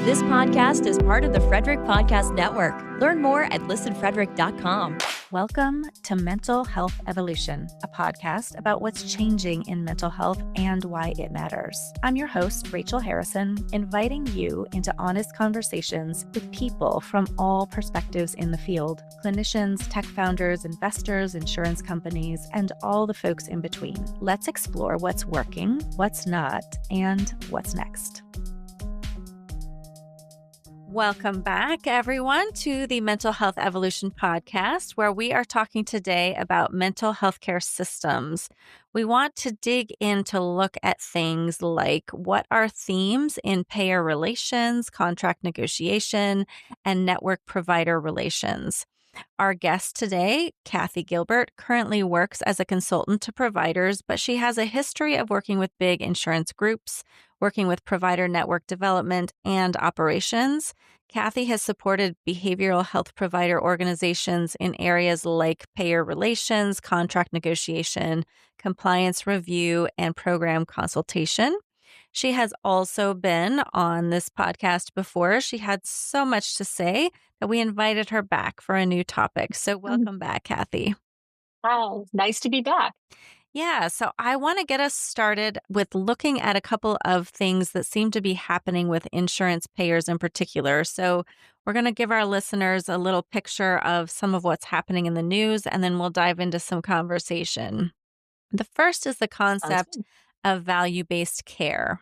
This podcast is part of the Frederick Podcast Network. Learn more at listenfrederick.com. Welcome to Mental Health Evolution, a podcast about what's changing in mental health and why it matters. I'm your host, Rachel Harrison, inviting you into honest conversations with people from all perspectives in the field: clinicians, tech founders, investors, insurance companies, and all the folks in between. Let's explore what's working, what's not, and what's next. Welcome back, everyone, to the Mental Health Evolution podcast, where we are talking today about mental health care systems. We want to dig in to look at things like what are themes in payer relations, contract negotiation, and network provider relations. Our guest today, Cathy Gilbert, currently works as a consultant to providers, but she has a history of working with big insurance groups, working with provider network development and operations. Cathy has supported behavioral health provider organizations in areas like payer relations, contract negotiation, compliance review, and program consultation. She has also been on this podcast before. She had so much to say that we invited her back for a new topic. So welcome back, Cathy. Hi, nice to be back. Yeah, so I want to get us started with looking at a couple of things that seem to be happening with insurance payers in particular. So we're going to give our listeners a little picture of some of what's happening in the news, and then we'll dive into some conversation. The first is the concept of value-based care.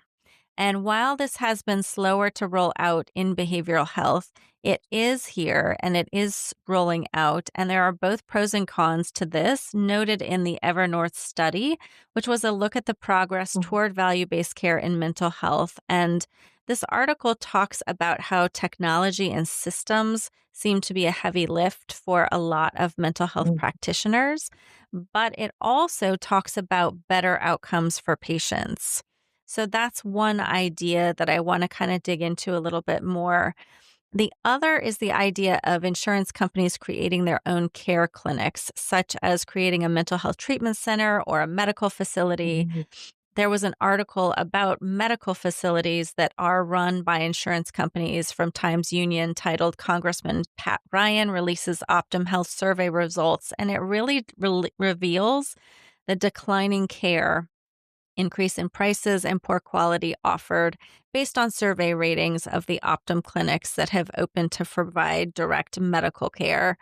And while this has been slower to roll out in behavioral health, it is here and it is rolling out. And there are both pros and cons to this, noted in the Evernorth study, which was a look at the progress toward value-based care in mental health. And this article talks about how technology and systems seem to be a heavy lift for a lot of mental health practitioners, but it also talks about better outcomes for patients. So that's one idea that I want to kind of dig into a little bit more. The other is the idea of insurance companies creating their own care clinics, such as creating a mental health treatment center or a medical facility. There was an article about medical facilities that are run by insurance companies from Times Union titled "Congressman Pat Ryan Releases Optum Health Survey Results," and it really reveals the declining care, increase in prices, and poor quality offered based on survey ratings of the Optum clinics that have opened to provide direct medical care.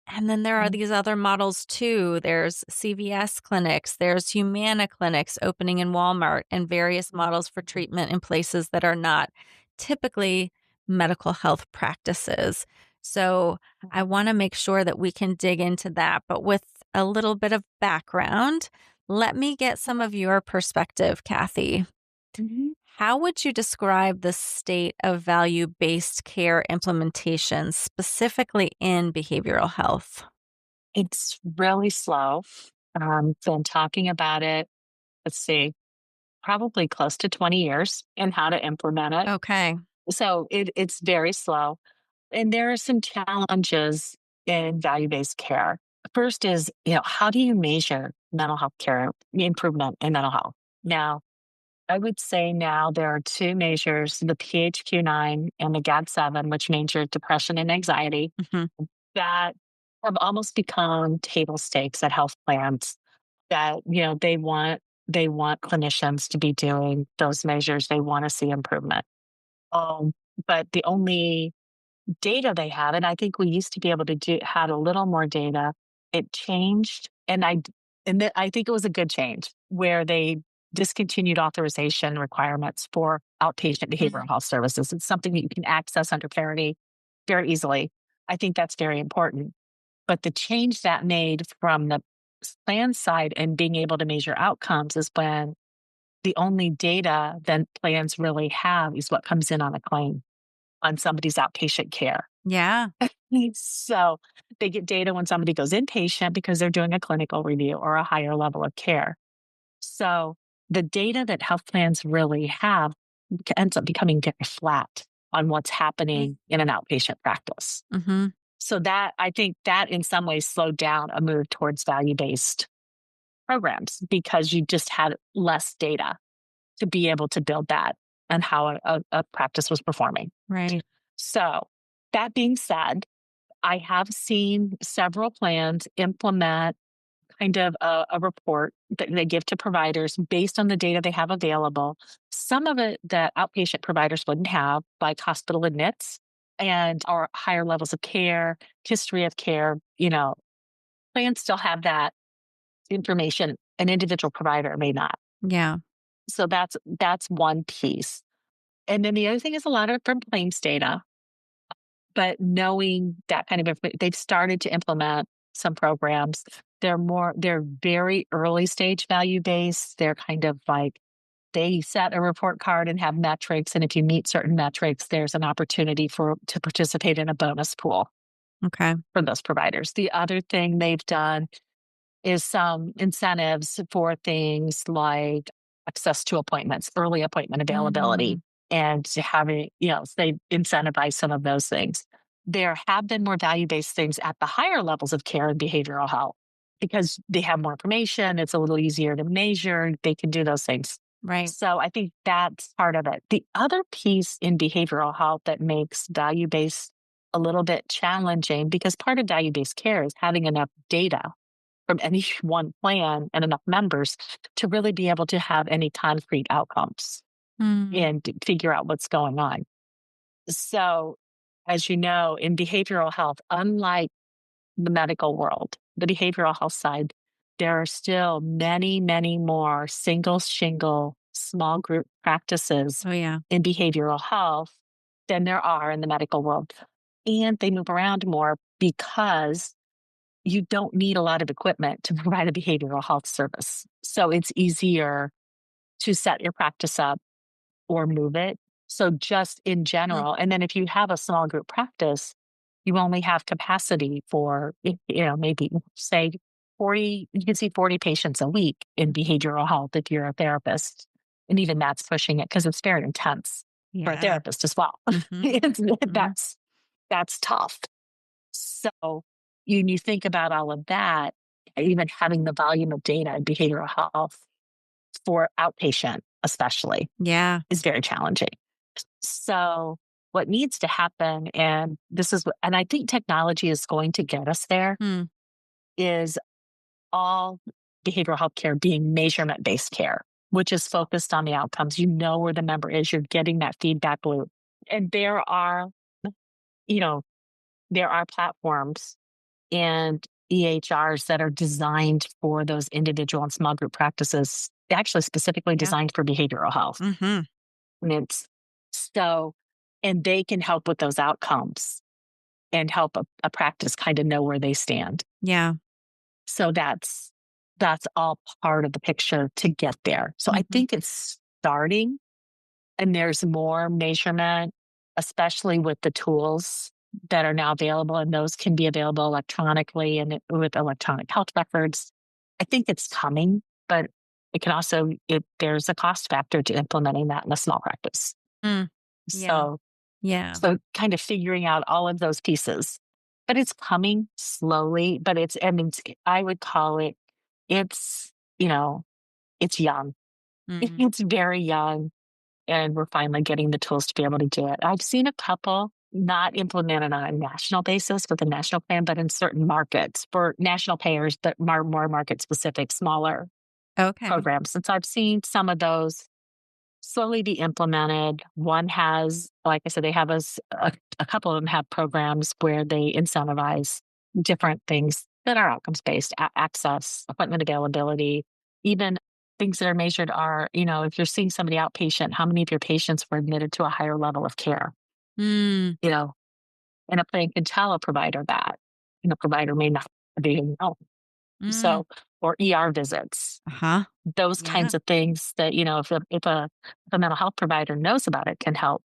And then there are these other models too. There's CVS clinics, there's Humana clinics opening in Walmart, and various models for treatment in places that are not typically medical health practices. So I want to make sure that we can dig into that, but with a little bit of background. Let me get some of your perspective, Cathy. How would you describe the state of value-based care implementation, specifically in behavioral health? It's really slow. Been talking about it, probably close to 20 years and how to implement it. Okay. So it's very slow. And there are some challenges in value-based care. First is, how do you measure mental health care improvement in mental health? Now, I would say now there are two measures, the PHQ-9 and the GAD-7, which measure depression and anxiety, that have almost become table stakes at health plans, that, they want clinicians to be doing those measures. They want to see improvement. But the only data they have, and I think we used to be able to had a little more data. It changed, and I think it was a good change where they discontinued authorization requirements for outpatient behavioral health services. It's something that you can access under parity very easily. I think that's very important. But the change that made from the plan side and being able to measure outcomes is when the only data that plans really have is what comes in on a claim on somebody's outpatient care. Yeah. So they get data when somebody goes inpatient because they're doing a clinical review or a higher level of care. So the data that health plans really have ends up becoming very flat on what's happening in an outpatient practice. So that, I think that in some ways slowed down a move towards value-based programs because you just had less data to be able to build that and how a practice was performing. Right. So, that being said, I have seen several plans implement kind of a report that they give to providers based on the data they have available. Some of it that outpatient providers wouldn't have, like hospital admits and or higher levels of care, history of care, plans still have that information. An individual provider may not. Yeah. So that's one piece. And then the other thing is a lot of it from claims data, but knowing that kind of information, they've started to implement some programs. They're very early stage value based. They're kind of like they set a report card and have metrics. And if you meet certain metrics, there's an opportunity to participate in a bonus pool Okay. for those providers. The other thing they've done is some incentives for things like access to appointments, early appointment availability, and to having, so they incentivize some of those things. There have been more value based things at the higher levels of care in behavioral health because they have more information. It's a little easier to measure. They can do those things. Right. So I think that's part of it. The other piece in behavioral health that makes value based a little bit challenging, because part of value based care is having enough data from any one plan and enough members to really be able to have any concrete outcomes and to figure out what's going on. So, as you know, in behavioral health, unlike the medical world, the behavioral health side, there are still many, many more single shingle small group practices Oh, yeah. in behavioral health than there are in the medical world. And they move around more because you don't need a lot of equipment to provide a behavioral health service. So it's easier to set your practice up or move it. So just in general, and then if you have a small group practice, you only have capacity for, maybe say 40, you can see 40 patients a week in behavioral health if you're a therapist. And even that's pushing it because it's very intense for a Yeah. therapist as well. That's tough. So you think about all of that, even having the volume of data in behavioral health for outpatient, especially, Yeah. is very challenging. So what needs to happen, and and I think technology is going to get us there, is all behavioral health care being measurement based care, which is focused on the outcomes. You know where the member is, you're getting that feedback loop. And there are platforms and EHRs that are designed for those individual and small group practices, actually specifically designed for behavioral health. And it's so, and they can help with those outcomes and help a practice kind of know where they stand. Yeah. So that's all part of the picture to get there. So I think it's starting, and there's more measurement, especially with the tools that are now available, and those can be available electronically and with electronic health records. I think it's coming, but it can also, there's a cost factor to implementing that in a small practice. So, Yeah. so kind of figuring out all of those pieces, but it's coming slowly, but I would call it, it's young. It's very young, and we're finally getting the tools to be able to do it. I've seen a couple not implemented on a national basis with a national plan, but in certain markets for national payers, but more market specific, smaller programs. And so I've seen some of those slowly be implemented. One has, like I said, they have a couple of them have programs where they incentivize different things that are outcomes based, access, appointment availability, even things that are measured are, if you're seeing somebody outpatient, how many of your patients were admitted to a higher level of care? And a plan can tell a provider that, and a provider may not be know. So, or ER visits, those kinds of things that, if a mental health provider knows about it, can help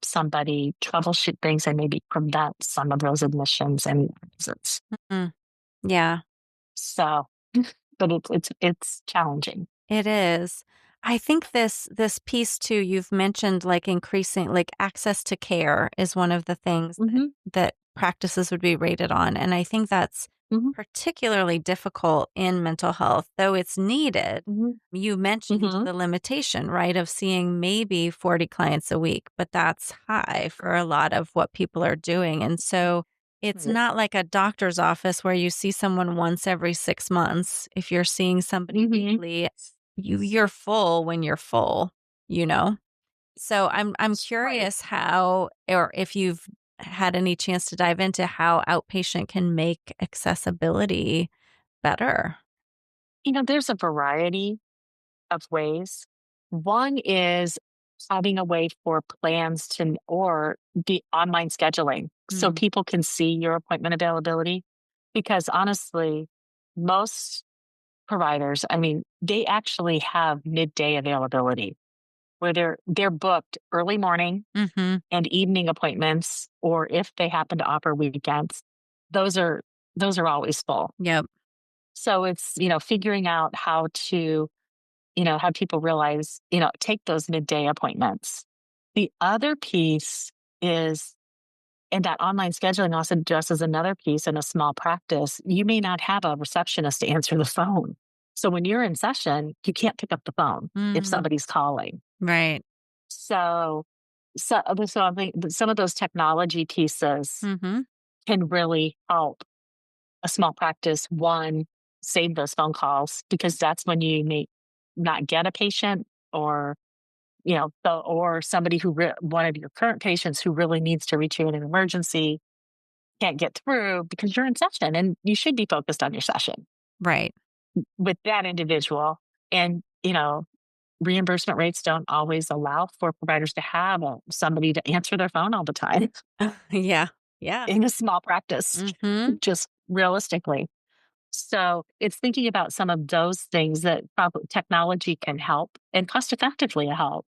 somebody troubleshoot things and maybe prevent some of those admissions and visits. Yeah. So, but it's challenging. It is. I think this piece too, you've mentioned like increasing like access to care is one of the things that practices would be rated on. And I think that's Mhm. particularly difficult in mental health, though it's needed. Mhm. You mentioned Mhm. the limitation, right, of seeing maybe 40 clients a week, but that's high for a lot of what people are doing. And so it's Right. not like a doctor's office where you see someone once every 6 months. If you're seeing somebody Mhm. weekly, you're full when you're full, you know? So I'm Right. curious how, or if you've had any chance to dive into how outpatient can make accessibility better. There's a variety of ways. One is having a way for plans to or the online scheduling so Mm. people can see your appointment availability. Because honestly, most providers, I mean, they actually have midday availability where they're booked early morning Mhm. and evening appointments, or if they happen to offer weekends, those are those are always full. Yep. So it's, figuring out how to, have people realize, take those midday appointments. The other piece is, and that online scheduling also addresses another piece in a small practice. You may not have a receptionist to answer the phone. So when you're in session, you can't pick up the phone if Mm. somebody's calling. Right. So, so I think that some of those technology pieces Mhm. can really help a small practice, one, save those phone calls because that's when you may not get a patient or, or somebody one of your current patients who really needs to reach you in an emergency can't get through because you're in session and you should be focused on your session Right. with that individual. And, reimbursement rates don't always allow for providers to have somebody to answer their phone all the time Yeah. Yeah. in a small practice, Mhm. just realistically. So it's thinking about some of those things that probably technology can help and cost effectively help.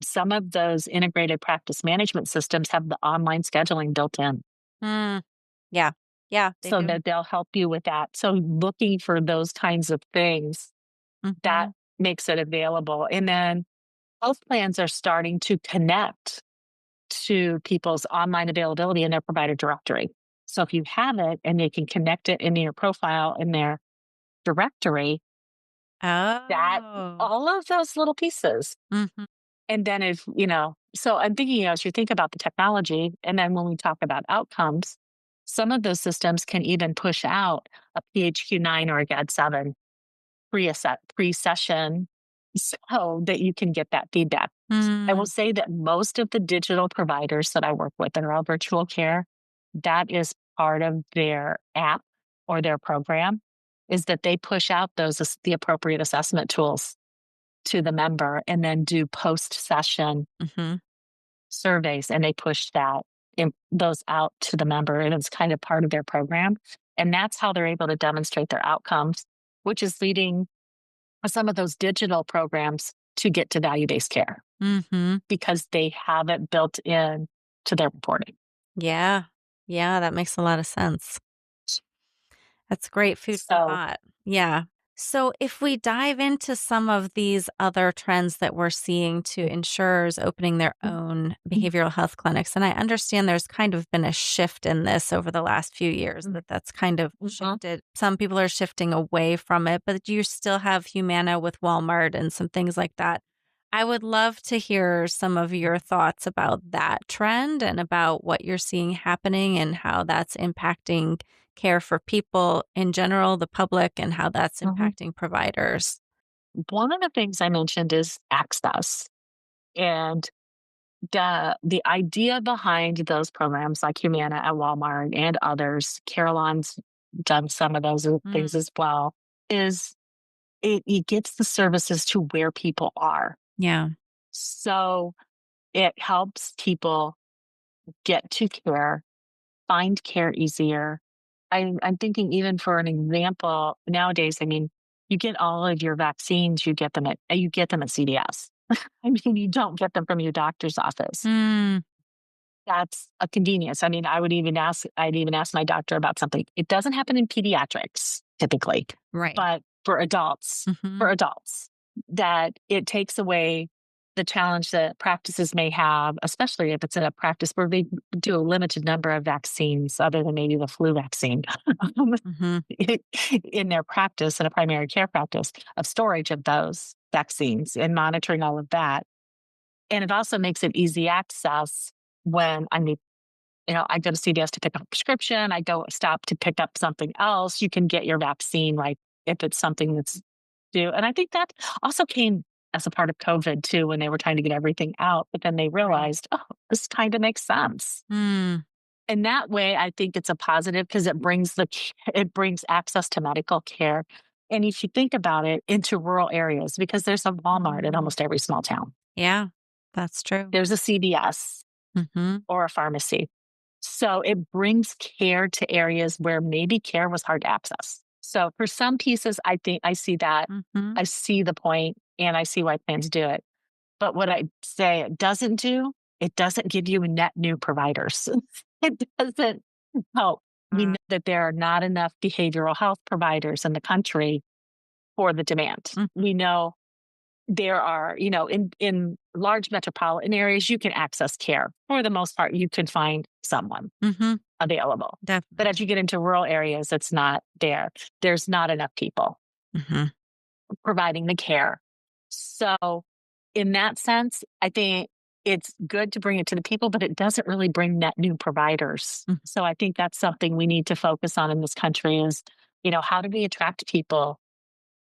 Some of those integrated practice management systems have the online scheduling built in Mm. Yeah. Yeah, they so do. that they'll help you with that. So looking for those kinds of things that Mhm. makes it available. And then health plans are starting to connect to people's online availability in their provider directory. So if you have it and they can connect it in your profile in their directory, that Oh. all of those little pieces. Mhm. And then so I'm thinking, as you think about the technology, and then when we talk about outcomes, some of those systems can even push out a PHQ-9 or a GAD-7 pre-session so that you can get that feedback. I will Mm. say that most of the digital providers that I work with that are all virtual care, that is part of their app or their program, is that they push out the appropriate assessment tools to the member and then do post-session Mhm. surveys, and they push those out to the member, and it's kind of part of their program. And that's how they're able to demonstrate their outcomes, which is leading some of those digital programs to get to value-based care Mhm. because they have it built in to their reporting. Yeah. Yeah, that makes a lot of sense. That's great food for So, thought. Yeah. So, if we dive into some of these other trends that we're seeing to insurers opening their own behavioral health clinics, and I understand there's kind of been a shift in this over the last few years that's kind of mhm, shifted. Some people are shifting away from it, but you still have Humana with Walmart and some things like that. I would love to hear some of your thoughts about that trend and about what you're seeing happening and how that's impacting care for people in general, the public, and how that's mhm. impacting providers. One of the things I mentioned is access. And the idea behind those programs like Humana at Walmart and others, Carolyn's done some of those things Mm. as well, is it gets the services to where people are. Yeah. So it helps people get to care, find care easier. I'm thinking even for an example, nowadays, I mean, you get all of your vaccines, you get them at CVS. I mean, you don't get them from your doctor's office. Mm. That's a convenience. I mean, I'd even ask my doctor about something. It doesn't happen in pediatrics typically, Right. but for adults, Hmm. that it takes away the challenge that practices may have, especially if it's in a practice where they do a limited number of vaccines, other than maybe the flu vaccine, Hmm. in their practice, in a primary care practice, of storage of those vaccines and monitoring all of that. And it also makes it easy access when I need, I go to CVS to pick up a prescription, I go stop to pick up something else. You can get your vaccine, right, if it's something that's due. And I think that also came as a part of COVID too, when they were trying to get everything out, but then they Right. realized, oh, this kind of makes sense. Mm. And that way, I think it's a positive because it brings access to medical care. And if you think about it, into rural areas, because there's a Walmart in Mm. almost every small town, Yeah, that's true. there's a CVS Hmm. or a pharmacy. So it brings care to areas where maybe care was hard to access. So for some pieces, I think I see that. Hmm. I see the point and I see why plans do it. But what I say it doesn't do, it doesn't give you net new providers. It doesn't help. We know that there are not enough behavioral health providers in the country for the demand. We know there are, in large metropolitan areas, you can access care. For the most part, you can find someone Hmm. available. But Definitely. as you get into rural areas, it's not there. There's not enough people Hmm. providing the care. So, in that sense, I think it's good to bring it to the people, but it doesn't really bring net new providers. So, I think that's something we need to focus on in this country is, how do we attract people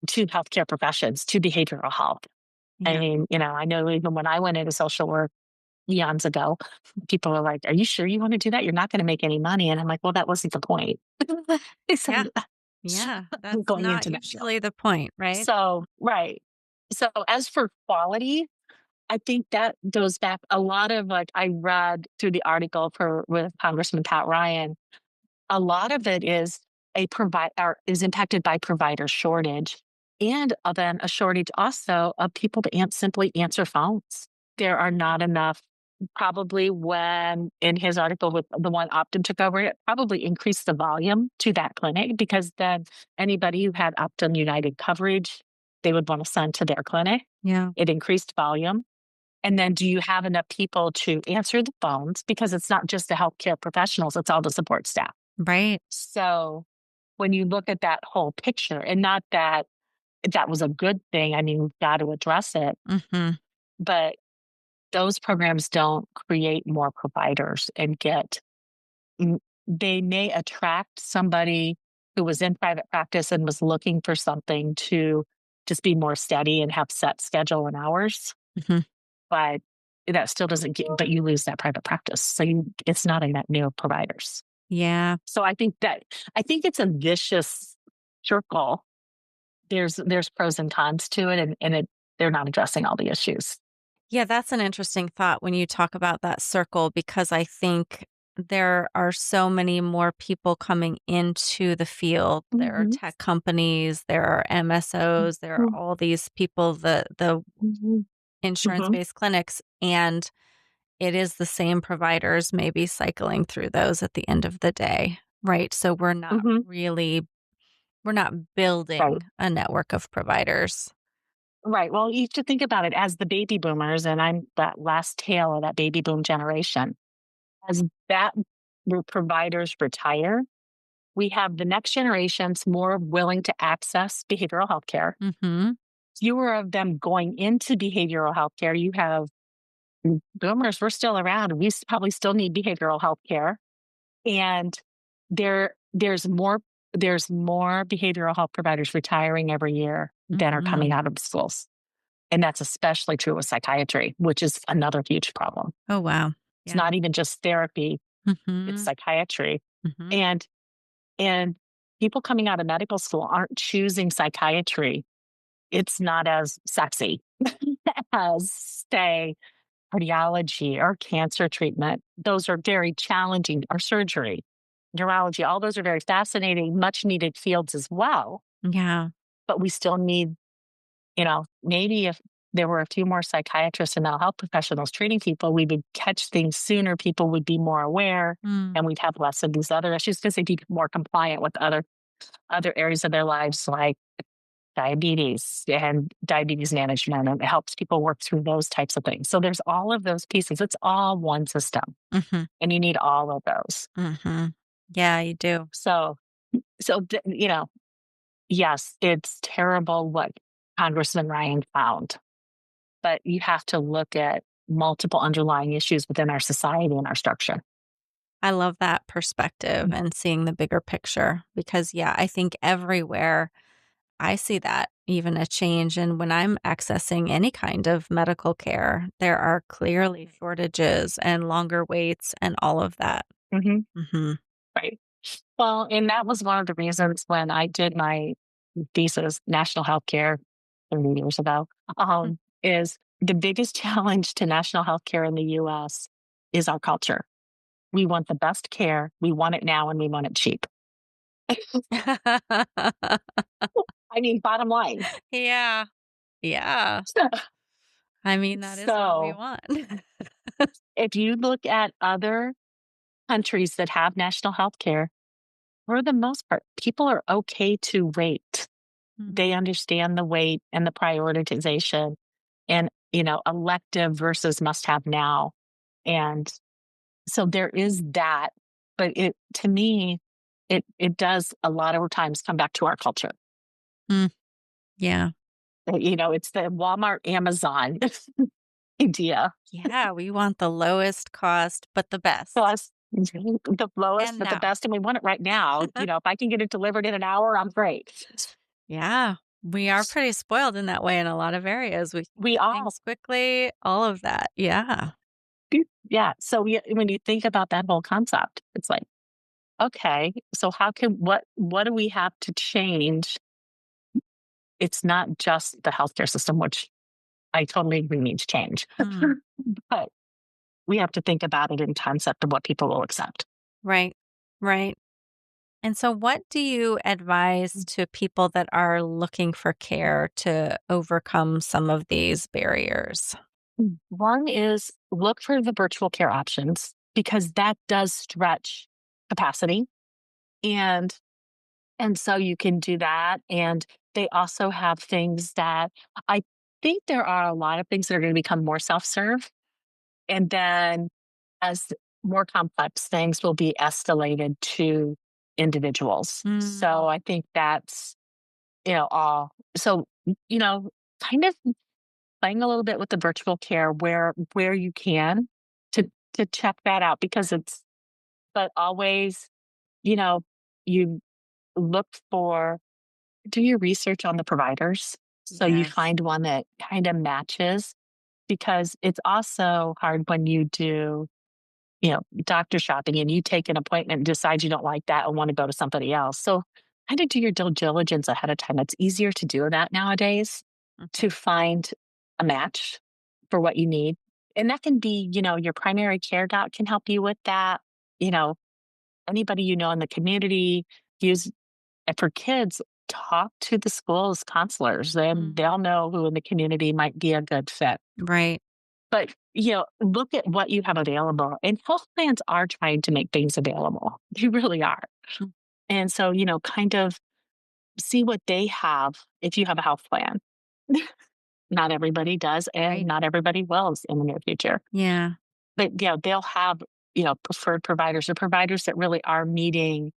to healthcare professions, to behavioral health? I Yeah. mean, I know even when I went into social work eons ago, people were like, "Are you sure you want to do that? You're not going to make any money." And I'm like, "Well, that wasn't the point." They Yeah. said, Yeah. That's going not into that. usually the point, right? So, right. So, as for quality, I think that goes back a lot of like I read through the article with Congressman Pat Ryan. A lot of it is is impacted by provider shortage, and then a shortage also of people to simply answer phones. There are not enough. Probably when in his article with the one Optum took over, it probably increased the volume to that clinic because then anybody who had Optum United coverage, they would want to send to their clinic. Yeah. It increased volume. And then do you have enough people to answer the phones? Because it's not just the healthcare professionals, it's all the support staff. Right. So when you look at that whole picture, and not that that was a good thing, I mean, we've got to address it, Hmm. but those programs don't create more providers and they may attract somebody who was in private practice and was looking for something to just be more steady and have set schedule and hours. Hmm. But that still doesn't but you lose that private practice. So it's not a net new providers. Yeah. So I think it's a vicious circle. There's pros and cons to it, and they're not addressing all the issues. Yeah, that's an interesting thought when you talk about that circle, because I think there are so many more people coming into the field. There are Mhm. tech companies, there are MSOs, there are Mhm. all these people, the Mhm. Mhm. insurance-based clinics, and it is the same providers maybe cycling through those at the end of the day, right? So Mhm. we're not Right. building a network of providers. Right. Well, you have to think about it as the baby boomers, and I'm that last tail of that baby boom generation. As that providers retire, we have the next generations more willing to access behavioral health care. Mhm. Fewer of them going into behavioral health care. You have boomers, we're still around. Probably still need behavioral health care. And there's more behavioral health providers retiring every year than are coming Mhm. out of schools. And that's especially true with psychiatry, which is another huge problem. Oh, wow. It's Yeah. not even just therapy, it's Mhm. psychiatry. Mhm. And and people coming out of medical school aren't choosing psychiatry. It's not as sexy as, say, cardiology or cancer treatment. Those are very challenging, or surgery, neurology, all those are very fascinating, much needed fields as well. Yeah. But we still need, maybe if there were a few more psychiatrists and mental health professionals treating people, we would catch things sooner. People would be more aware Mm. and we'd have less of these other issues because they'd be more compliant with other areas of their lives, like diabetes and diabetes management, and it helps people work through those types of things. So there's all of those pieces. It's all one system, Hmm. and you need all of those. Hmm. Yeah, you do. So, yes, it's terrible what Congressman Ryan found, but you have to look at multiple underlying issues within our society and our structure. I love that perspective and seeing the bigger picture because, yeah, I think everywhere I see that even a change. And when I'm accessing any kind of medical care, there are clearly shortages and longer waits and all of that. Hmm. Hmm. Right. Well, and that was one of the reasons when I did my thesis, national healthcare, 30 years ago, is the biggest challenge to national healthcare in the US is our culture. We want the best care, we want it now, and we want it cheap. I mean, bottom line. Yeah. Yeah. I mean, that is what we So want. if you look at other countries that have national health care, for the most part, people are okay to wait. They Mhm. understand the wait and the prioritization and, elective versus must have now. And so there is that, but to me, it does a lot of times come back to our culture. Mm, yeah. It's the Walmart, Amazon idea. Yeah, we want the lowest cost, but the So best. us the lowest, And but the now. best, and we want it right now. If I can get it delivered in an hour, I'm great. Yeah, we are pretty spoiled in that way in a lot of areas. We can We get all things quickly, all of that. Yeah. do. Yeah. So when you think about that whole concept, it's like, okay, so what do we have to change? It's not just the healthcare system, which I totally agree needs change, Mm, but we have to think about it in concept of what people will accept. right. Right. And so, what do you advise to people that are looking for care to overcome some of these barriers? One is look for the virtual care options because that does stretch capacity. And and so you can do that. And they also have things that I think there are a lot of things that are going to become more self-serve. And then as more complex things will be escalated to individuals. Mm, So I think that's, all so, you know, kind of playing a little bit with the virtual care where you can to check that out because but always, you know, you look for do your research on the providers so you yes. find one that kind of matches because it's also hard when you do, doctor shopping and you take an appointment and decide you don't like that and want to go to somebody else. So kind of do your due diligence ahead of time. It's easier to do that nowadays Mhm. to find a match for what you need. And that can be, your primary care doc can help you with that. You know, anybody in the community use and for kids, talk to the school's counselors, and they'll Mhm. know who in the community might be a good fit. Right. But, look at what you have available. And health plans are trying to make things available. They really are. Mm, And so, kind of see what they have if you have a health plan. Not everybody does, and right. not everybody will in the near future. Yeah. But, they'll have, preferred providers or providers that really are meeting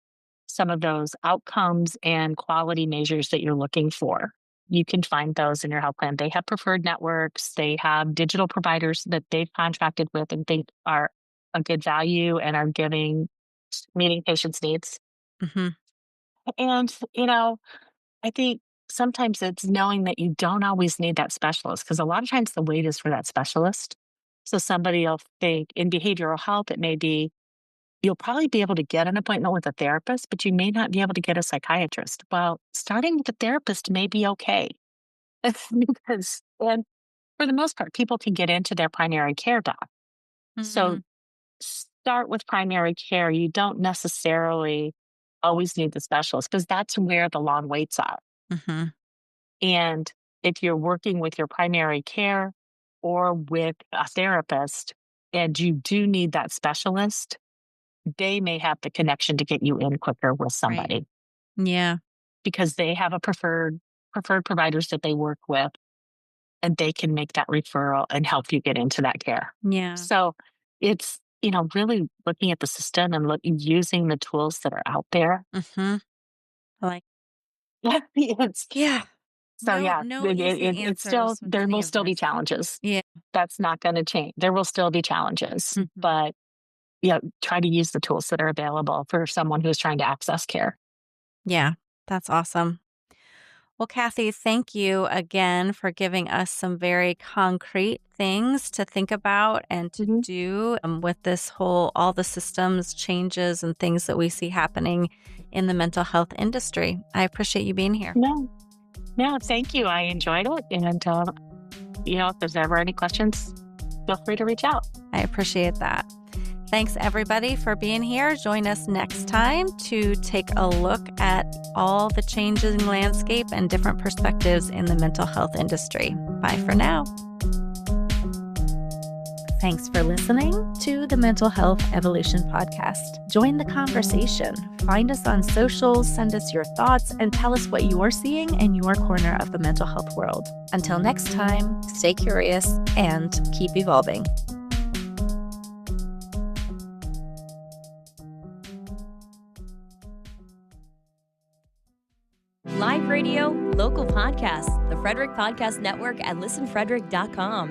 some of those outcomes and quality measures that you're looking for. You can find those in your health plan. They have preferred networks, they have digital providers that they've contracted with and think are a good value and are meeting patients' needs. Mhm. And, I think sometimes it's knowing that you don't always need that specialist because a lot of times the wait is for that specialist. So somebody will think in behavioral health, it may be you'll probably be able to get an appointment with a therapist, but you may not be able to get a psychiatrist. Well, starting with a therapist may be okay and for the most part, people can get into their primary care doc. So Mhm. start with primary care. You don't necessarily always need the specialist because that's where the long waits are. Mhm. And if you're working with your primary care or with a therapist and you do need that specialist, they may have the connection to get you in quicker with Right. somebody Yeah. because they have a preferred preferred providers that they work with, and they can make that referral and help you get into that care. Yeah. So it's, really looking at the system and using the tools that are out there. Mm-hmm. Like, It's, yeah. so yeah, No easy it's still, answers with there any will of still be this. challenges. Yeah. That's not going to change. There will still be challenges, Mhm. but try to use the tools that are available for someone who's trying to access care. Yeah. That's awesome. Well, Cathy, thank you again for giving us some very concrete things to think about and to Mhm. do with this all the systems changes and things that we see happening in the mental health industry. I appreciate you being here. No, no, thank you. I enjoyed it. And, if there's ever any questions, feel free to reach out. I appreciate that. Thanks, everybody, for being here. Join us next time to take a look at all the changing landscape and different perspectives in the mental health industry. Bye for now. Thanks for listening to the Mental Health Evolution Podcast. Join the conversation. Find us on socials, send us your thoughts, and tell us what you're seeing in your corner of the mental health world. Until next time, stay curious and keep evolving. Live radio, local podcasts, the Frederick Podcast Network at listenfrederick.com.